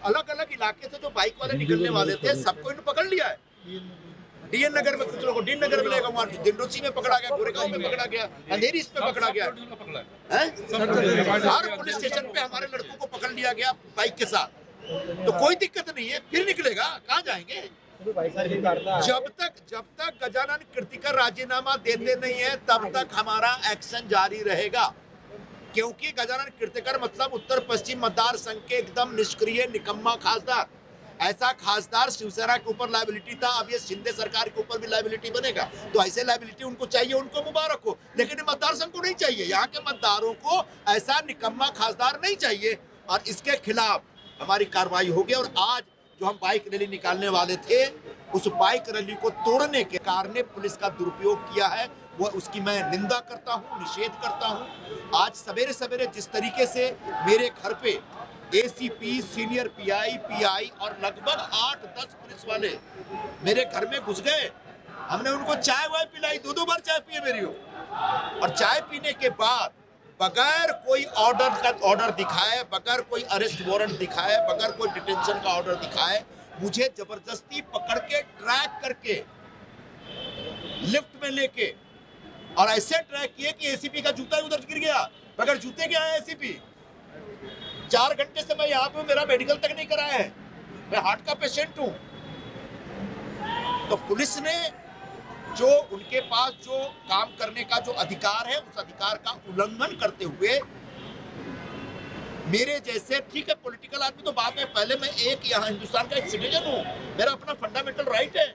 अलग अलग इलाके से जो बाइक वाले निकलने वाले थे सबको इन्होंने पकड़ लिया है। डीएन नगर में कुछ लोगों को डीन नगर में लेगा, वहाँ दिंडोची में पकड़ा गया, गोरेगांव में पकड़ा गया, अंधेरी में पकड़ा गया है। हर पुलिस स्टेशन पे हमारे लड़कों को पकड़ लिया गया बाइक के साथ। तो कोई दिक्कत नहीं है, फिर निकलेगा, कहाँ जाएंगे? जब तक गजानन कीर्तिकर राजीनामा देते नहीं है तब तक हमारा एक्शन जारी रहेगा, क्योंकि गजानन कीर्तिकर मतलब उत्तर पश्चिम मतदार संघ के एकदम निष्क्रिय निकम्मा खासदार। ऐसा खासदार शिवसेना के ऊपर लायबिलिटी था, अब ये शिंदे सरकार के ऊपर भी लायबिलिटी बनेगा। तो ऐसे लायबिलिटी उनको चाहिए, उनको मुबारक हो, लेकिन मतदार संघ को नहीं चाहिए। यहाँ के मतदारों को ऐसा निकम्मा खासदार नहीं चाहिए, और इसके खिलाफ हमारी कार्रवाई होगी। और आज जो हम बाइक रैली निकालने वाले थे, उस बाइक रैली को तोड़ने के कारण ने पुलिस का दुरुपयोग किया है, वो उसकी मैं निंदा करता हूँ, निषेध करता हूँ। आज सवेरे सवेरे जिस तरीके से मेरे घर पे एसीपी, सीनियर पीआई, पीआई और लगभग 8-10 पुलिस वाले मेरे घर में घुस गए, हमने उनको चाय वाय पिलाई, 2-2 बार चाय पिए मेरी हो। और चाय पीने के बाद बगैर कोई ऑर्डर दिखाए, बगैर कोई अरेस्ट वारंट दिखाए, बगैर कोई डिटेंशन का ऑर्डर दिखाए, मुझे जबरदस्ती पकड़ के ट्रैक करके लिफ्ट में लेके और ऐसे ट्रैक किए कि एसीपी का जूता ही उधर गिर गया। बगैर जूते के आया एसीपी। 4 घंटे से मैं यहाँ पे, मेरा मेडिकल तक नहीं कराया है, मैं हार्ट का पेशेंट हूँ। तो पुलिस ने जो उनके पास जो काम करने का जो अधिकार है, उस अधिकार का उल्लंघन करते हुए मेरे जैसे, ठीक है पॉलिटिकल आदमी तो बाद में, पहले मैं एक यहाँ हिंदुस्तान का एक सिटीजन हूँ, मेरा अपना फंडामेंटल राइट है।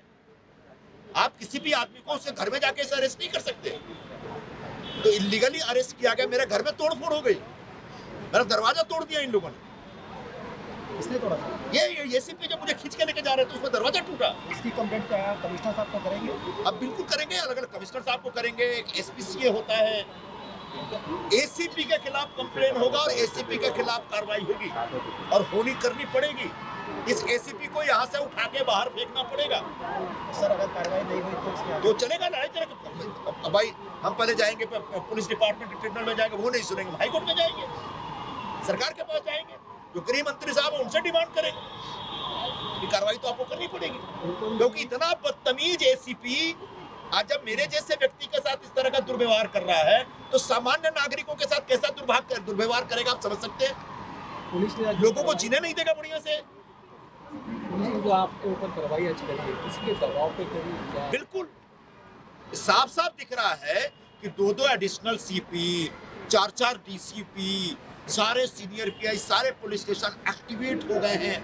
आप किसी भी आदमी को उससे घर में जाके ऐसे अरेस्ट नहीं कर सकते। तो इलीगली अरेस्ट किया गया, मेरे घर में तोड़फोड़ हो गई, मेरा दरवाजा तोड़ दिया इन लोगों ने। किसने तोड़ा था? ये एसीपी जब मुझे खींच के लेके जा रहे थे, उसमें दरवाजा टूटा। इसकी कंप्लेंट कमिश्नर साहब को करेंगे? अब बिल्कुल करेंगे, अलग अलग कमिश्नर साहब को करेंगे, एक एसपीसीए होता है, एसीपी के खिलाफ कंप्लेन होगा और एसीपी के खिलाफ कार्रवाई होगी और होनी करनी पड़ेगी। इस एसीपी को यहाँ से उठा के बाहर फेंकना पड़ेगा। सर अगर कार्रवाई नहीं हुई तो चलेगा, लड़ाई चलेगा। भाई हम पहले जाएंगे पुलिस डिपार्टमेंट, ट्रिब्यूनल में जाएंगे, वो नहीं सुनेंगे, हाई कोर्ट में जाएंगे, सरकार के पास जाएंगे, जो गृह मंत्री साहब है उनसे डिमांड करेंगे। कार्रवाई तो आपको करनी पड़ेगी, क्योंकि इतना बदतमीज एसीपी आज जब मेरे जैसे व्यक्ति के साथ इस तरह का दुर्व्यवहार कर रहा है, तो सामान्य नागरिकों के साथ कैसा दुर्व्यवहार करेगा, आप समझ सकते हैं। पुलिस ने लोगों को जीने नहीं देगा बढ़िया से। जो आपके ऊपर कार्रवाई आज करिए, किसके दबाव पे करिए? बिल्कुल साफ साफ दिख रहा है कि 2-2 एडिशनल सीपी, 4-4 डीसीपी, सारे सीनियर पीआई, सारे पुलिस स्टेशन एक्टिवेट हो गए हैं।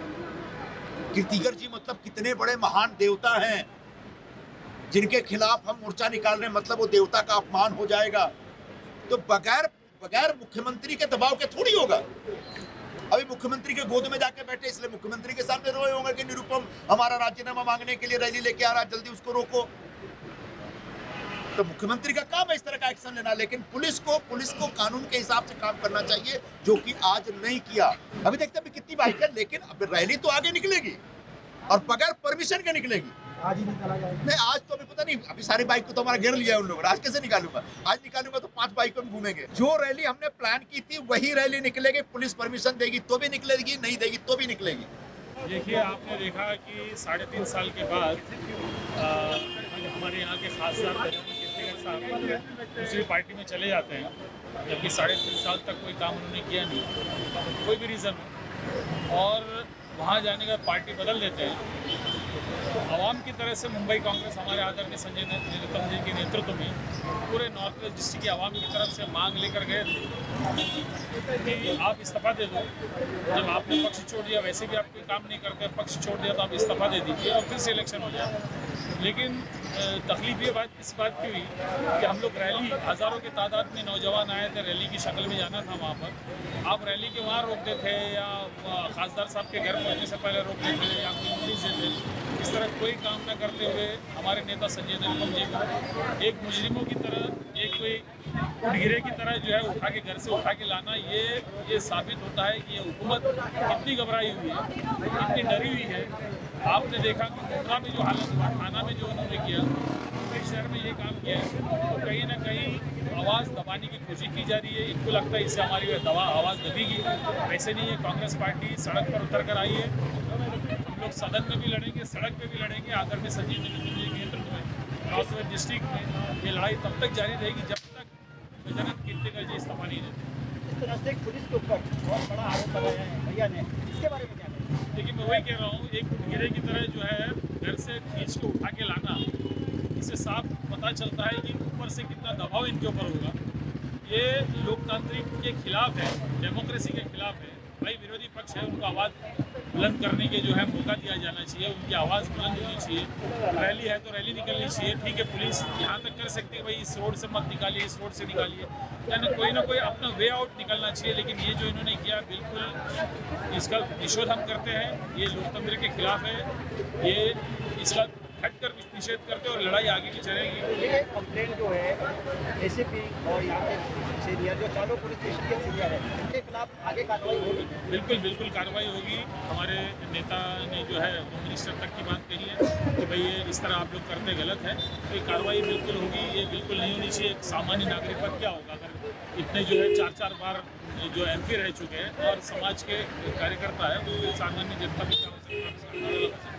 कीर्तिकर जी मतलब कितने बड़े महान देवता हैं, जिनके खिलाफ हम मोर्चा निकाल रहे हैं, मतलब वो देवता का अपमान हो जाएगा। तो बगैर मुख्यमंत्री के दबाव के थोड़ी होगा। अभी मुख्यमंत्री के गोद में जाके बैठे, इसलिए मुख्यमंत्री के सामने रोए होंगे कि निरुपम हमारा राजीनामा मांगने के लिए रैली लेके आ रहा है, जल्दी उसको रोको। तो मुख्यमंत्री का काम है इस तरह का एक्शन लेना, लेकिन पुलिस को कानून के हिसाब से काम करना चाहिए, जो कि आज नहीं किया। अभी देखते हैं कितनी बाइकें, लेकिन अब रैली तो आगे निकलेगी और बगैर परमिशन के निकलेगी। आज ही निकाला जाएगा? नहीं, आज तो अभी पता नहीं, अभी सारी बाइक को तो हमारा घेर लिया है उन लोगों ने, आज कैसे निकालूंगा? आज निकालूंगा तो 5 बाइकों में घूमेंगे। जो रैली हमने प्लान की थी वही रैली निकलेगी, पुलिस परमिशन देगी तो भी निकलेगी, नहीं देगी तो भी निकलेगी। देखिए, आपने देखा कि 3.5 साल के बाद हमारे यहाँ के खासदार कीर्तिकर साहब दूसरी पार्टी में चले जाते हैं, जबकि 3.5 साल तक कोई काम उन्होंने किया नहीं, कोई भी रीज़न हो, और वहाँ जाने का पार्टी बदल देते हैं। आवाम की तरह से मुंबई कांग्रेस हमारे आदरणीय संजय निरुपम जी के नेतृत्व में पूरे नॉर्थ वेस्ट डिस्ट्रिक्ट की आवाम की तरफ से मांग लेकर गए थे कि आप इस्तीफा दे दो। जब आपने पक्ष छोड़ दिया, वैसे भी आप कोई काम नहीं करते, पक्ष छोड़ दिया, तो आप इस्तीफा दे दीजिए और फिर से इलेक्शन हो जाए। लेकिन तकलीफ ये इस बात की हुई कि हम लोग रैली, हज़ारों की तादाद में नौजवान आए थे, रैली की शक्ल में जाना था वहाँ पर। आप रैली के वहाँ रोकते थे या खासदार साहब के घर पहुँचने से पहले रोकते थे या कोई नोटिस देते, इस तरह कोई काम न करते हुए हमारे नेता संजय निरुपम जी को एक मुजरिमों की तरह, एक कोई उठगिरे की तरह जो है उठा के घर से उठा के लाना, ये साबित होता है कि ये हुकूमत कितनी घबराई हुई है, कितनी डरी हुई है। आपने देखा कि कोटरा में जो हालत हुआ, थाना में जो उन्होंने किया, शहर में ये काम किया है तो कहीं ना कहीं आवाज़ दबाने की कोशिश की जा रही है। इनको लगता है इससे हमारी आवाज़ दबेगी, वैसे नहीं है। कांग्रेस पार्टी सड़क पर उतर कर आई है। हम लोग सदन में भी लड़ेंगे, सड़क पे भी लड़ेंगे। आदरणीय संजीव नितिन जी के नेतृत्व में नॉर्थ वेस्ट डिस्ट्रिक्ट में ये लड़ाई तब तक जारी रहेगी जब तक गजानंद कीर्तिकर जी इस्तीफा नहीं देते। इस तरह से पुलिस के ऊपर बहुत बड़ा आरोप लगाया है भैया ने, इसके बारे में क्या कहें? लेकिन मैं वही कह रहा हूँ, एक गिरे की तरह जो है घर से खींच के उठा के लाना, इससे साफ पता चलता है कि ऊपर से कितना दबाव इनके ऊपर होगा। ये लोकतांत्रिक के खिलाफ है, डेमोक्रेसी के खिलाफ है। भाई विरोधी पक्ष है, उनको आवाज़ बुलंद करने के जो है मौका दिया जाना चाहिए, उनकी आवाज़ बुलंद होनी चाहिए। रैली है तो रैली निकलनी चाहिए। ठीक है, पुलिस यहाँ तक कर सकती है भाई इस रोड से मत निकालिए, इस रोड से निकालिए, यानी ना कोई अपना वे आउट निकलना चाहिए। लेकिन ये जो इन्होंने किया बिल्कुल इसका निषेध हम करते हैं। ये लोकतंत्र के खिलाफ है, ये इसका हट कर निषेध करते और लड़ाई आगे की चलेगी। ये कंप्लेंट जो है एसीपी और यहाँ के सीनियर जो चारों पुलिस स्टेशन के सीनियर है, इनके खिलाफ आगे कार्रवाई होगी? बिल्कुल कार्रवाई होगी। हमारे नेता ने जो है होम मिनिस्टर तक की बात कही है कि भाई ये इस तरह आप लोग करते गलत है, तो ये कार्रवाई बिल्कुल होगी। ये बिल्कुल नहीं होनी चाहिए। एक सामान्य नागरिक पर क्या होगा अगर इतने जो है 4 बार जो MP रह चुके हैं और समाज के कार्यकर्ता है, वो सामान्य जनता भी क्या हो सकता है।